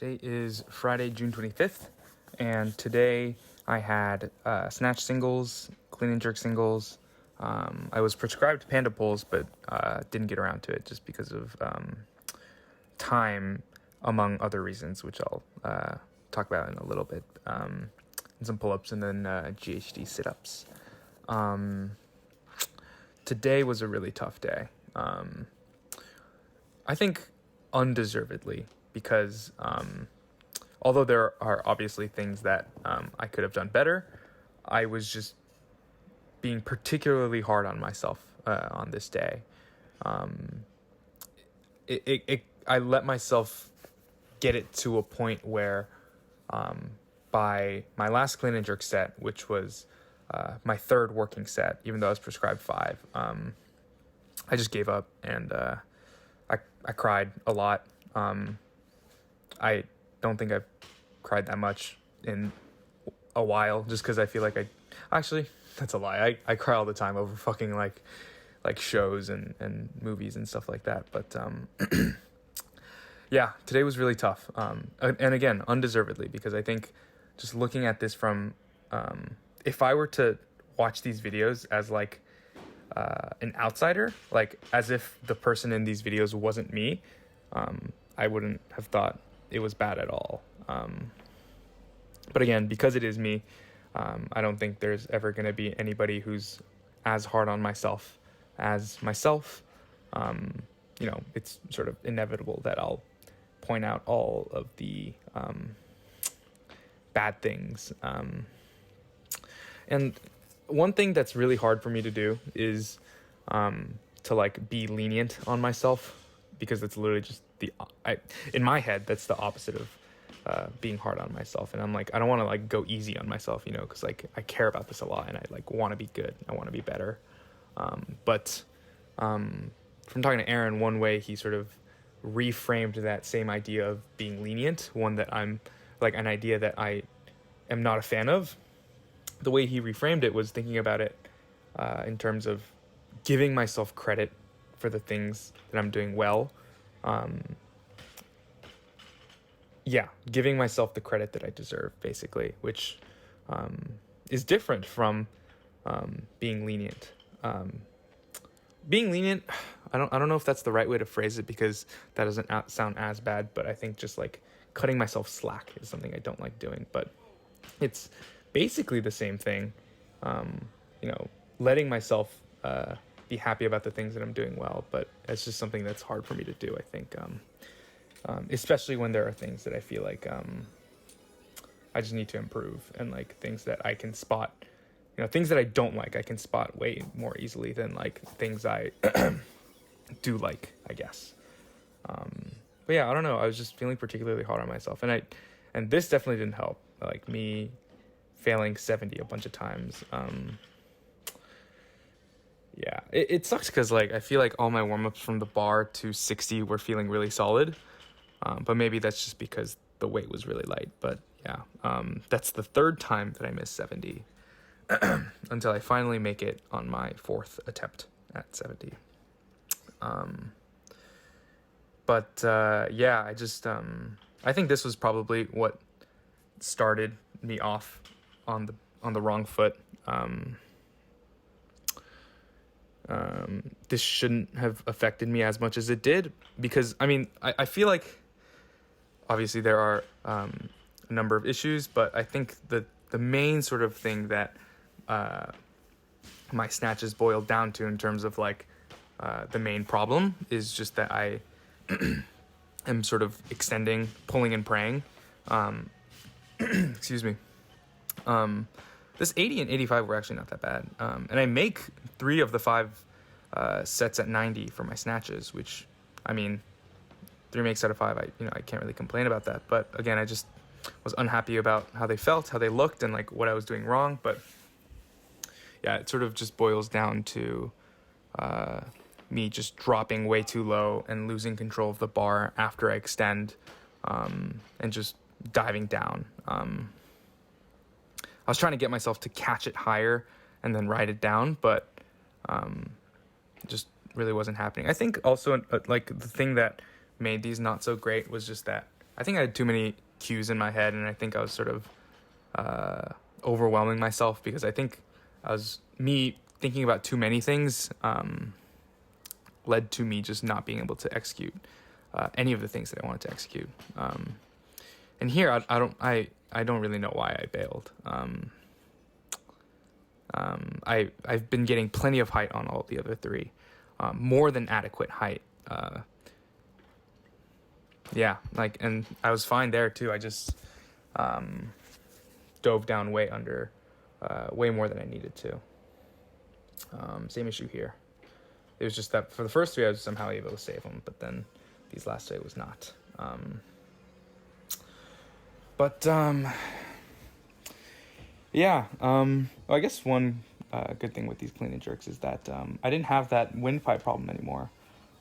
Today is Friday, June 25th, and today I had snatch singles, clean and jerk singles. I was prescribed Panda Pulls, but didn't get around to it just because of time, among other reasons, which I'll talk about in a little bit. And some pull-ups, and then GHD Sit Ups. Today was a really tough day. I think undeservedly, because although there are obviously things that I could have done better, I was just being particularly hard on myself on this day. I let myself get it to a point where by my last clean and jerk set, which was my third working set, even though I was prescribed 5, I just gave up, and I cried a lot. I don't think I've cried that much in a while, just because I feel like actually, that's a lie. I cry all the time over fucking like shows and movies and stuff like that. But yeah, today was really tough. And again, undeservedly, because I think just looking at this from, if I were to watch these videos as like an outsider, like as if the person in these videos wasn't me, I wouldn't have thought it was bad at all. But again, because it is me, I don't think there's ever going to be anybody who's as hard on myself as myself. It's sort of inevitable that I'll point out all of the bad things. And one thing that's really hard for me to do is to like be lenient on myself, because it's literally just in my head, that's the opposite of being hard on myself. And I'm like, I don't want to like go easy on myself, because like I care about this a lot, and I like want to be good. I want to be better. But from talking to Aaron, one way he sort of reframed that same idea of being lenient, one that I'm like an idea that I am not a fan of. The way he reframed it was thinking about it in terms of giving myself credit for the things that I'm doing well. Giving myself the credit that I deserve, basically, which is different from being lenient. Being lenient, I don't know if that's the right way to phrase it, because that doesn't sound as bad, but I think just like cutting myself slack is something I don't like doing. But it's basically the same thing. Letting myself be happy about the things that I'm doing well, but it's just something that's hard for me to do, I think. Especially when there are things that I feel like I just need to improve, and like things that I can spot, things that I don't like, I can spot way more easily than like things I do like, I guess. But yeah, I don't know. I was just feeling particularly hard on myself, and this definitely didn't help. Like me failing 70 a bunch of times. Yeah, it sucks because like I feel like all my warm-ups from the bar to 60 were feeling really solid. But maybe that's just because the weight was really light. But yeah, that's the third time that I missed 70 until I finally make it on my 4th attempt at 70. I just I think this was probably what started me off on the wrong foot. This shouldn't have affected me as much as it did, because I feel like obviously there are a number of issues, but I think the main sort of thing that my snatches boiled down to in terms of like the main problem is just that I am sort of extending, pulling and praying. Excuse me. This 80 and 85 were actually not that bad. And I make 3 of the 5 sets at 90 for my snatches, which, 3 makes out of 5, I can't really complain about that. But again, I just was unhappy about how they felt, how they looked, and like what I was doing wrong. But yeah, it sort of just boils down to me just dropping way too low and losing control of the bar after I extend, and just diving down. I was trying to get myself to catch it higher and then ride it down, but it just really wasn't happening. I think also like the thing that made these not so great was just that I think I had too many cues in my head, and I think I was sort of overwhelming myself, because I think me thinking about too many things led to me just not being able to execute any of the things that I wanted to execute. And here I don't really know why I bailed. I've been getting plenty of height on all the other three, more than adequate height. Yeah, like, and I was fine there too. I just dove down way under, way more than I needed to. Same issue here. It was just that for the first three, I was somehow able to save them, but then these last two I was not. Yeah. Well, I guess one good thing with these clean and jerks is that I didn't have that windpipe problem anymore.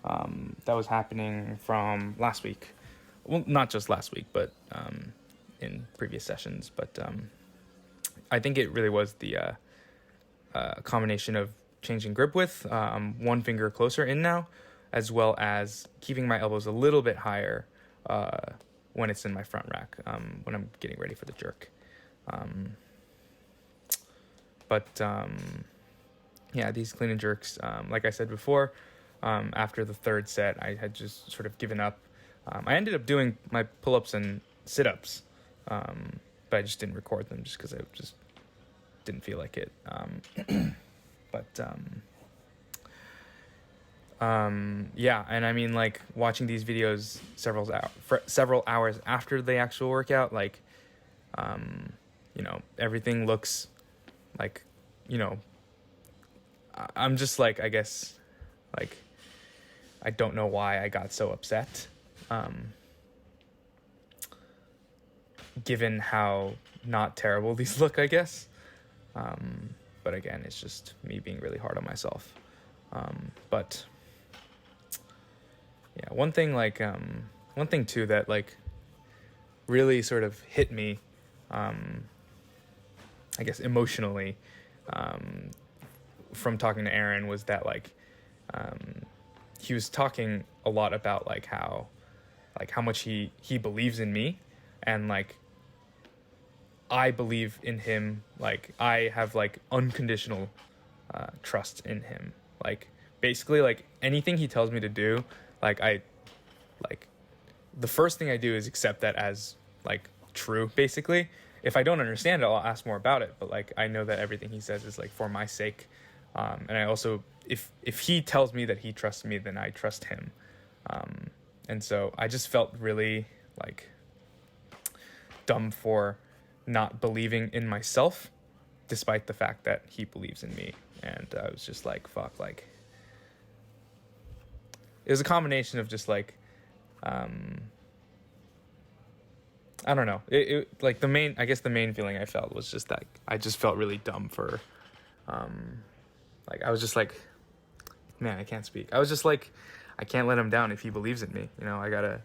That was happening from last week. Well, not just last week, but in previous sessions. But I think it really was the combination of changing grip width, one finger closer in now, as well as keeping my elbows a little bit higher when it's in my front rack, when I'm getting ready for the jerk. Yeah, these clean and jerks, like I said before, after the third set, I had just sort of given up. I ended up doing my pull-ups and sit-ups, but I just didn't record them just because I just didn't feel like it. Yeah, and I mean, like, watching these videos several hours after the actual workout, like, everything looks like, I'm just like, I guess, like, I don't know why I got so upset, given how not terrible these look, I guess. But again, it's just me being really hard on myself. But yeah, one thing too that, like, really sort of hit me, I guess emotionally, from talking to Aaron, was that, like, he was talking a lot about, like, how much he believes in me, and, like, I believe in him. Like, I have, like, unconditional trust in him. Like, basically, like, anything he tells me to do, like, the first thing I do is accept that as, like, true, basically. If I don't understand it, I'll ask more about it, but, like, I know that everything he says is, like, for my sake. And I also, if he tells me that he trusts me, then I trust him. And so I just felt really, like, dumb for not believing in myself, despite the fact that he believes in me. And I was just like, fuck, like, it was a combination of just, like, I don't know. It like, the main feeling I felt was just that I just felt really dumb for, like, I was just like, man, I can't speak. I was just like, I can't let him down if he believes in me. I gotta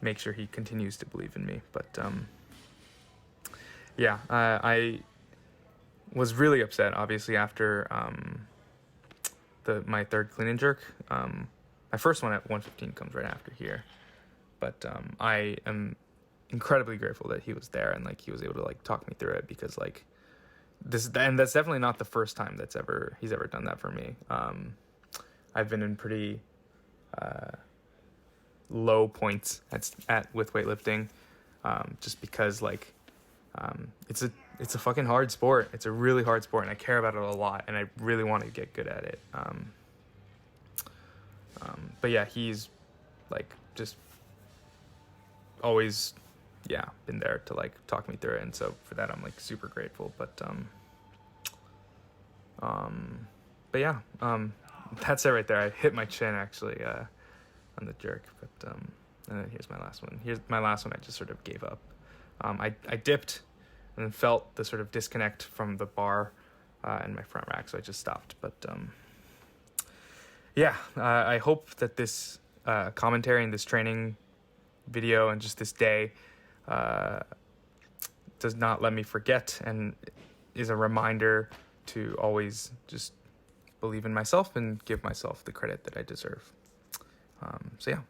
make sure he continues to believe in me. But yeah, I was really upset, obviously, after my third clean and jerk. My first one at 115 comes right after here. But I am incredibly grateful that he was there, and, like, he was able to, like, talk me through it, because, like, and that's definitely not the first time he's ever done that for me. I've been in pretty low points with weightlifting, just because, like, it's a fucking hard sport. It's a really hard sport, and I care about it a lot, and I really want to get good at it. But yeah, he's, like, just always, yeah, been there to, like, talk me through it, and so for that I'm, like, super grateful. But yeah, that's it right there. I hit my chin, actually, on the jerk. But and then here's my last one. I just sort of gave up. I dipped and then felt the sort of disconnect from the bar in my front rack, so I just stopped. But yeah, I hope that this commentary and this training video and just this day does not let me forget, and is a reminder to always just believe in myself and give myself the credit that I deserve. So yeah,